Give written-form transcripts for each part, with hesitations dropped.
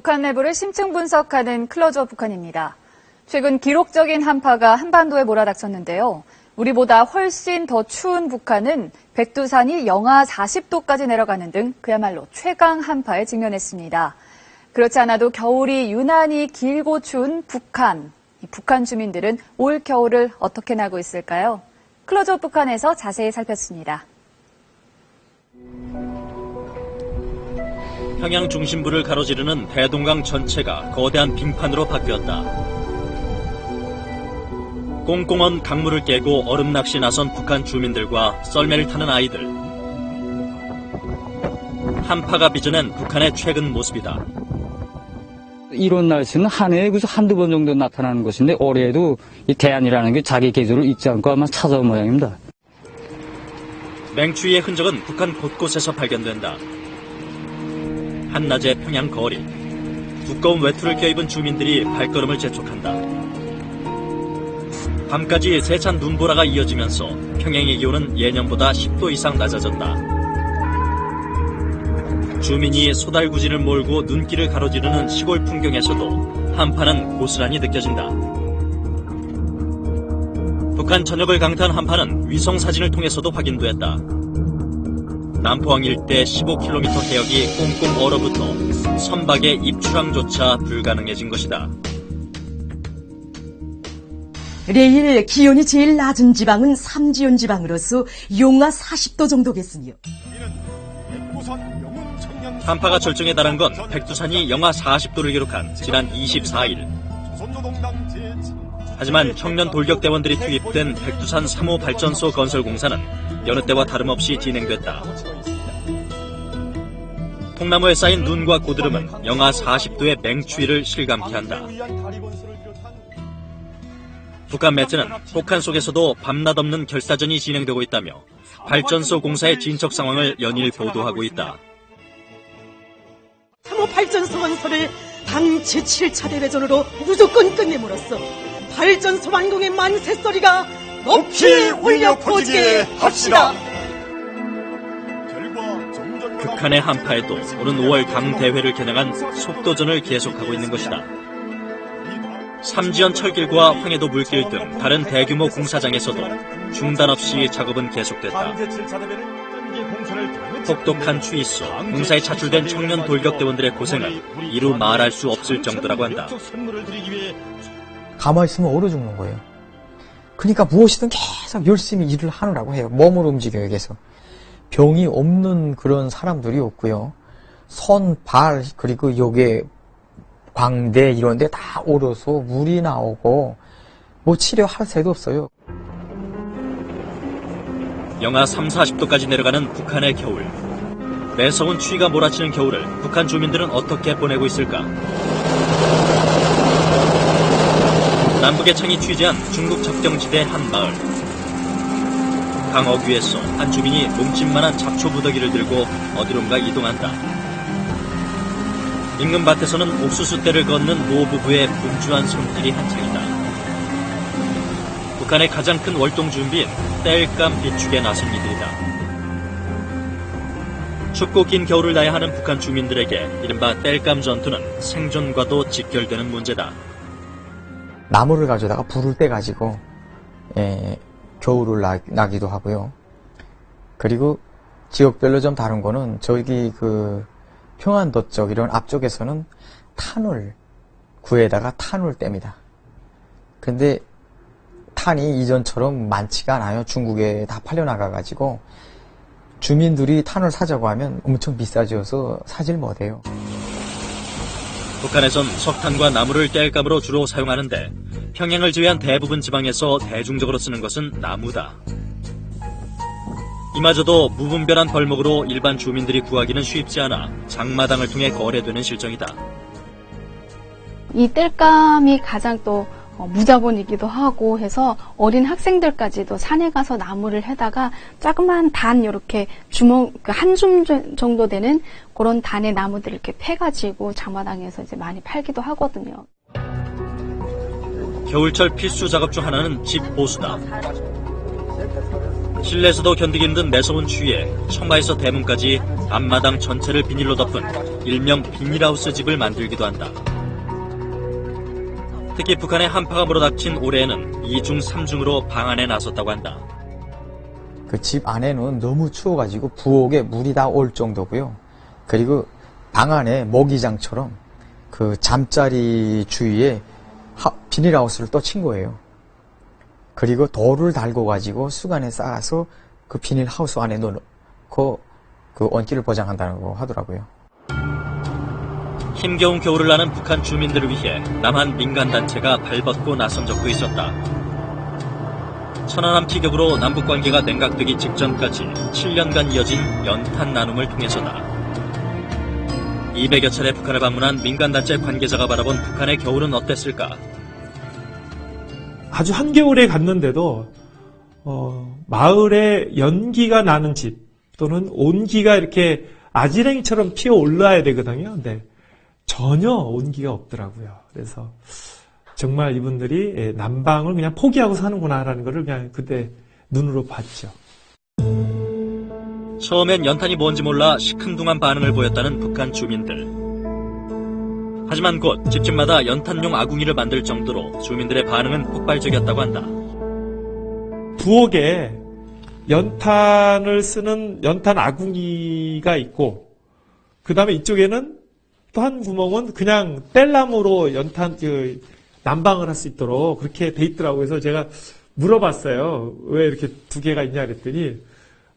북한 내부를 심층 분석하는 클로즈업 북한입니다. 최근 기록적인 한파가 한반도에 몰아닥쳤는데요. 우리보다 훨씬 더 추운 북한은 백두산이 영하 40도까지 내려가는 등 그야말로 최강 한파에 직면했습니다. 그렇지 않아도 겨울이 유난히 길고 추운 북한. 북한 주민들은 올 겨울을 어떻게 나고 있을까요? 클로즈업 북한에서 자세히 살폈습니다. 평양 중심부를 가로지르는 대동강 전체가 거대한 빙판으로 바뀌었다. 꽁꽁언 강물을 깨고 얼음 낚시 나선 북한 주민들과 썰매를 타는 아이들. 한파가 빚어낸 북한의 최근 모습이다. 이런 날씨는 한 해에 그래서 한두 번 정도 나타나는 것인데 올해에도 이 대안이라는 게 자기 계절을 잊지 않고 아마 찾아온 모양입니다. 맹추위의 흔적은 북한 곳곳에서 발견된다. 한낮의 평양 거리. 두꺼운 외투를 껴입은 주민들이 발걸음을 재촉한다. 밤까지 세찬 눈보라가 이어지면서 평양의 기온은 예년보다 10도 이상 낮아졌다. 주민이 소달구지를 몰고 눈길을 가로지르는 시골 풍경에서도 한파는 고스란히 느껴진다. 북한 전역을 강타한 한파는 위성사진을 통해서도 확인됐다. 남포항 일대 15km 해역이 꽁꽁 얼어붙어 선박의 입출항조차 불가능해진 것이다. 내일 기온이 제일 낮은 지방은 삼지연 지방으로서 영하 40도 정도겠으며 한파가 절정에 달한 건 백두산이 영하 40도를 기록한 지난 24일. 하지만 청년 돌격대원들이 투입된 백두산 3호 발전소 건설 공사는 여느 때와 다름없이 진행됐다. 통나무에 쌓인 눈과 고드름은 영하 40도의 맹추위를 실감케 한다. 북한 매체는 혹한 속에서도 밤낮 없는 결사전이 진행되고 있다며 발전소 공사의 진척 상황을 연일 보도하고 있다. 3호 발전소 건설을 당 제7차 대회전으로 무조건 끝내므로써 발전소 완공의 만세소리가 높이 울려 퍼지게 합시다. 극한의 한파에도 오는 5월 당대회를 겨냥한 속도전을 계속하고 있는 것이다. 삼지연 철길과 황해도 물길 등 다른 대규모 공사장에서도 중단 없이 작업은 계속됐다. 혹독한 추위 속 공사에 차출된 청년 돌격대원들의 고생은 이루 말할 수 없을 정도라고 한다. 가만히 있으면 얼어 죽는 거예요. 그러니까 무엇이든 계속 열심히 일을 하느라고 해요. 몸을 움직여요, 계속. 병이 없는 그런 사람들이 없고요. 손, 발, 그리고 여기에 광대 이런 데 다 얼어서 물이 나오고 뭐 치료할 새도 없어요. 영하 30~40도까지 내려가는 북한의 겨울. 매서운 추위가 몰아치는 겨울을 북한 주민들은 어떻게 보내고 있을까? 남북의 창이 취재한 중국 접경지대 한 마을. 강억 위에서 한 주민이 몸집만한 잡초부더기를 들고 어디론가 이동한다. 인근 밭에서는 옥수수대를 걷는 노부부의 분주한 손길이 한창이다. 북한의 가장 큰 월동 준비인 땔감 비축에 나선 이들이다. 춥고 긴 겨울을 나야 하는 북한 주민들에게 이른바 땔감 전투는 생존과도 직결되는 문제다. 나무를 가져다가 불을 떼 가지고 겨울을 나기도 하고요. 그리고 지역별로 좀 다른 거는 저기 평안도 쪽 이런 앞쪽에서는 탄을 구에다가 탄을 뗍니다. 근데 탄이 이전처럼 많지가 않아요. 중국에 다 팔려나가가지고 주민들이 탄을 사자고 하면 엄청 비싸져서 사질 못해요. 북한에선 석탄과 나무를 땔감으로 주로 사용하는데 평양을 제외한 대부분 지방에서 대중적으로 쓰는 것은 나무다. 이마저도 무분별한 벌목으로 일반 주민들이 구하기는 쉽지 않아 장마당을 통해 거래되는 실정이다. 이 땔감이 가장 또 무자본이기도 하고 해서 어린 학생들까지도 산에 가서 나무를 해다가 조그만 단 이렇게 주먹 한 줌 정도 되는 그런 단의 나무들을 이렇게 패가지고 장마당에서 이제 많이 팔기도 하거든요. 겨울철 필수 작업 중 하나는 집 보수다. 실내에서도 견디기 힘든 매서운 추위에 청마에서 대문까지 앞마당 전체를 비닐로 덮은 일명 비닐하우스 집을 만들기도 한다. 특히 북한의 한파가 몰아닥친 올해에는 2중 3중으로 방안에 나섰다고 한다. 그 집 안에는 너무 추워가지고 부엌에 물이 다 올 정도고요. 그리고 방 안에 모기장처럼 그 잠자리 주위에 비닐하우스를 또 친 거예요. 그리고 돌을 달고 가지고 수간에 쌓아서 그 비닐하우스 안에 넣고 그 온기를 보장한다고 하더라고요. 힘겨운 겨울을 나는 북한 주민들을 위해 남한 민간단체가 발벗고 나선 적도 있었다. 천안함 피격으로 남북관계가 냉각되기 직전까지 7년간 이어진 연탄 나눔을 통해서다. 200여 차례 북한을 방문한 민간단체 관계자가 바라본 북한의 겨울은 어땠을까? 아주 한겨울에 갔는데도 마을에 연기가 나는 집 또는 온기가 이렇게 아지랭이처럼 피어 올라야 되거든요. 근데 전혀 온기가 없더라고요. 그래서 정말 이분들이 난방을 그냥 포기하고 사는구나라는 것을 그냥 그때 눈으로 봤죠. 처음엔 연탄이 뭔지 몰라 시큰둥한 반응을 보였다는 북한 주민들. 하지만 곧 집집마다 연탄용 아궁이를 만들 정도로 주민들의 반응은 폭발적이었다고 한다. 부엌에 연탄을 쓰는 연탄 아궁이가 있고 그 다음에 이쪽에는 또 한 구멍은 그냥 뗄나무로 연탄 난방을 할 수 있도록 그렇게 돼 있더라고요. 그래서 제가 물어봤어요. 왜 이렇게 두 개가 있냐 그랬더니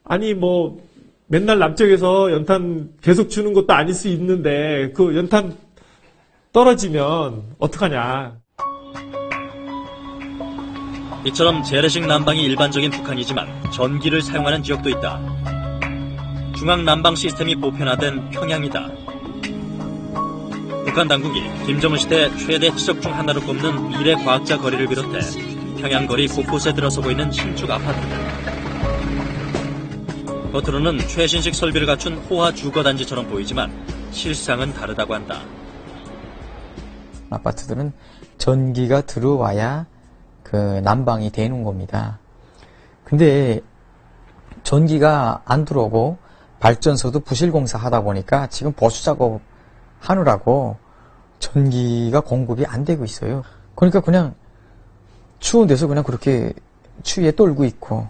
아니 뭐 맨날 남쪽에서 연탄 계속 주는 것도 아닐 수 있는데 그 연탄 떨어지면 어떡하냐. 이처럼 재래식 난방이 일반적인 북한이지만 전기를 사용하는 지역도 있다. 중앙 난방 시스템이 보편화된 평양이다. 북한 당국이 김정은 시대 최대 치적 중 하나로 꼽는 미래 과학자 거리를 비롯해 평양 거리 곳곳에 들어서고 있는 신축 아파트들. 겉으로는 최신식 설비를 갖춘 호화 주거단지처럼 보이지만 실상은 다르다고 한다. 아파트들은 전기가 들어와야 그 난방이 되는 겁니다. 근데 전기가 안 들어오고 발전소도 부실공사 하다 보니까 지금 보수 작업 하느라고 전기가 공급이 안 되고 있어요. 그러니까 그냥 추운 데서 그냥 그렇게 추위에 떨고 있고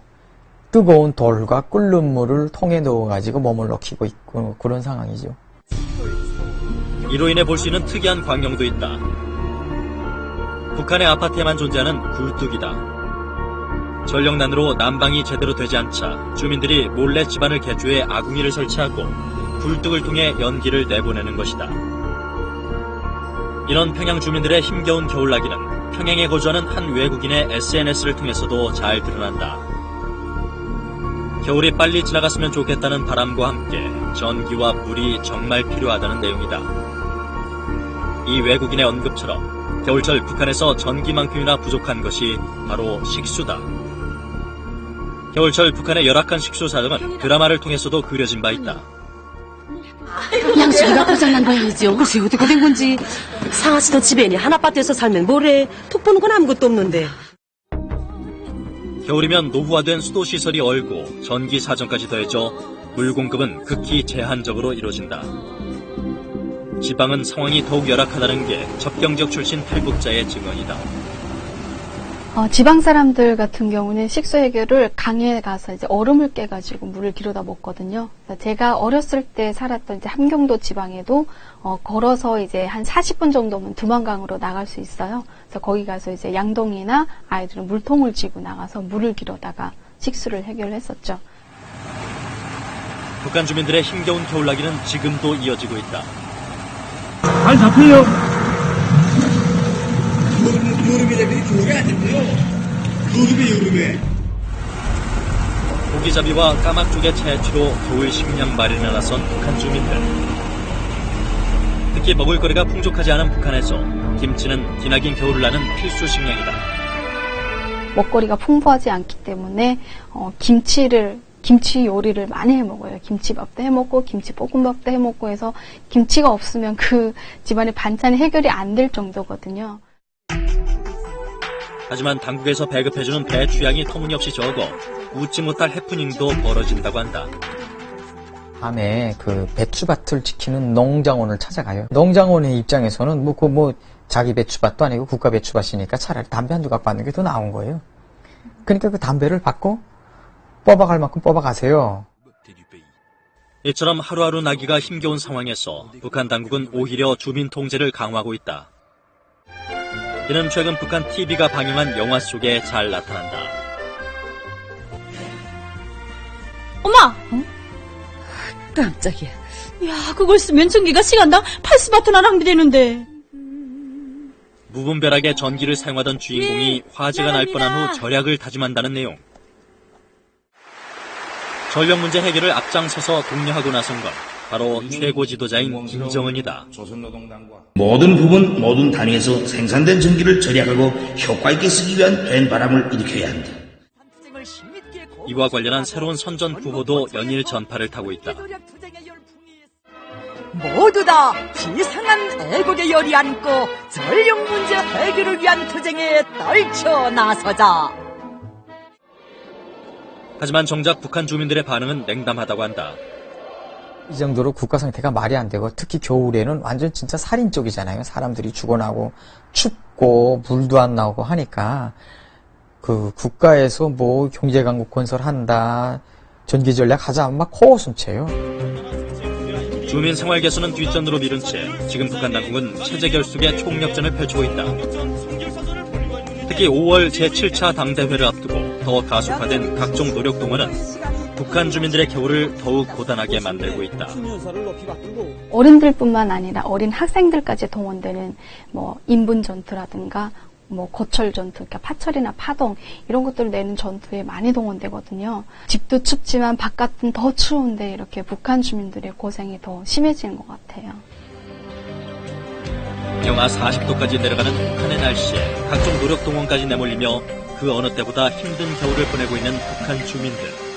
뜨거운 돌과 끓는 물을 통에 넣어가지고 몸을 녹이고 있고 그런 상황이죠. 이로 인해 볼 수 있는 특이한 광경도 있다. 북한의 아파트에만 존재하는 굴뚝이다. 전력난으로 난방이 제대로 되지 않자 주민들이 몰래 집안을 개조해 아궁이를 설치하고 굴뚝을 통해 연기를 내보내는 것이다. 이런 평양 주민들의 힘겨운 겨울나기는 평양에 거주하는 한 외국인의 SNS를 통해서도 잘 드러난다. 겨울이 빨리 지나갔으면 좋겠다는 바람과 함께 전기와 물이 정말 필요하다는 내용이다. 이 외국인의 언급처럼 겨울철 북한에서 전기만큼이나 부족한 것이 바로 식수다. 겨울철 북한의 열악한 식수 사정은 드라마를 통해서도 그려진 바 있다. 양수기가 고장난 모양이지요. 글쎄 어떻게 된 건지. 상하씨도 집에니 한 아파트에서 살면 뭐래. 톡 보는 건 아무것도 없는데. 겨울이면 노후화된 수도시설이 얼고 전기 사정까지 더해져 물 공급은 극히 제한적으로 이루어진다. 지방은 상황이 더욱 열악하다는 게 접경지역 출신 탈북자의 증언이다. 지방 사람들 같은 경우는 식수 해결을 강에 가서 이제 얼음을 깨가지고 물을 길어다 먹거든요. 그래서 제가 어렸을 때 살았던 이제 함경도 지방에도 걸어서 이제 한 40분 정도면 두만강으로 나갈 수 있어요. 그래서 거기 가서 이제 양동이나 아이들은 물통을 쥐고 나가서 물을 길어다가 식수를 해결했었죠. 북한 주민들의 힘겨운 겨울나기는 지금도 이어지고 있다. 잘 잡혀요. 고기잡이와 까막조개 채취로 겨울 식량 마련에 나선 북한 주민들. 특히 먹을거리가 풍족하지 않은 북한에서 김치는 기나긴 겨울을 나는 필수 식량이다. 먹거리가 풍부하지 않기 때문에 김치 요리를 많이 해 먹어요. 김치밥도 해 먹고 김치볶음밥도 해 먹고 해서 김치가 없으면 그 집안의 반찬이 해결이 안 될 정도거든요. 하지만 당국에서 배급해주는 배 취향이 터무니없이 적어 웃지 못할 해프닝도 벌어진다고 한다. 밤에 그 배추밭을 지키는 농장원을 찾아가요. 농장원의 입장에서는 자기 배추밭도 아니고 국가 배추밭이니까 차라리 담배 한두 각 받는 게 더 나은 거예요. 그러니까 그 담배를 받고 뽑아갈 만큼 뽑아가세요. 이처럼 하루하루 나기가 힘겨운 상황에서 북한 당국은 오히려 주민 통제를 강화하고 있다. 이는 최근 북한 TV가 방영한 영화 속에 잘 나타난다. 엄마! 깜짝이야. 야, 그걸 쓰면 전기가 시간당 80와트나 낭비되는데. 무분별하게 전기를 사용하던 주인공이 화재가 날 뻔한 후 절약을 다짐한다는 내용. 전력 문제 해결을 앞장서서 독려하고 나선 건 바로 최고 지도자인 김정은이다. 모든 부분, 모든 단위에서 생산된 전기를 절약하고 효과 있게 쓰기 위한 된바람을 일으켜야 한다. 이와 관련한 새로운 선전 구호도 연일 전파를 타고 있다. 모두 다 비상한 애국의 열이 안고 전력 문제 해결을 위한 투쟁에 떨쳐 나서자. 하지만 정작 북한 주민들의 반응은 냉담하다고 한다. 이 정도로 국가 상태가 말이 안 되고 특히 겨울에는 완전 진짜 살인적이잖아요. 사람들이 죽어나고 춥고 물도 안 나오고 하니까 그 국가에서 경제 강국 건설한다, 전기 전략 하자 막 코웃음쳐요. 주민 생활 개선은 뒷전으로 미룬 채 지금 북한 당국은 체제 결속의 총력전을 펼치고 있다. 특히 5월 제7차 당대회를 앞두고 더 가속화된 각종 노력 동원은 북한 주민들의 겨울을 더욱 고단하게 만들고 있다. 어른들뿐만 아니라 어린 학생들까지 동원되는 인분 전투라든가 고철 전투, 그러니까 파철이나 파동 이런 것들을 내는 전투에 많이 동원되거든요. 집도 춥지만 바깥은 더 추운데 이렇게 북한 주민들의 고생이 더 심해지는 것 같아요. 영하 40도까지 내려가는 북한의 날씨에 각종 노력 동원까지 내몰리며 그 어느 때보다 힘든 겨울을 보내고 있는 북한 주민들.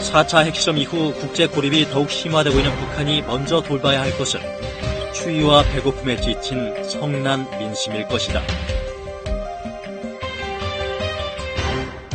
4차 핵실험 이후 국제 고립이 더욱 심화되고 있는 북한이 먼저 돌봐야 할 것은 추위와 배고픔에 지친 성난 민심일 것이다.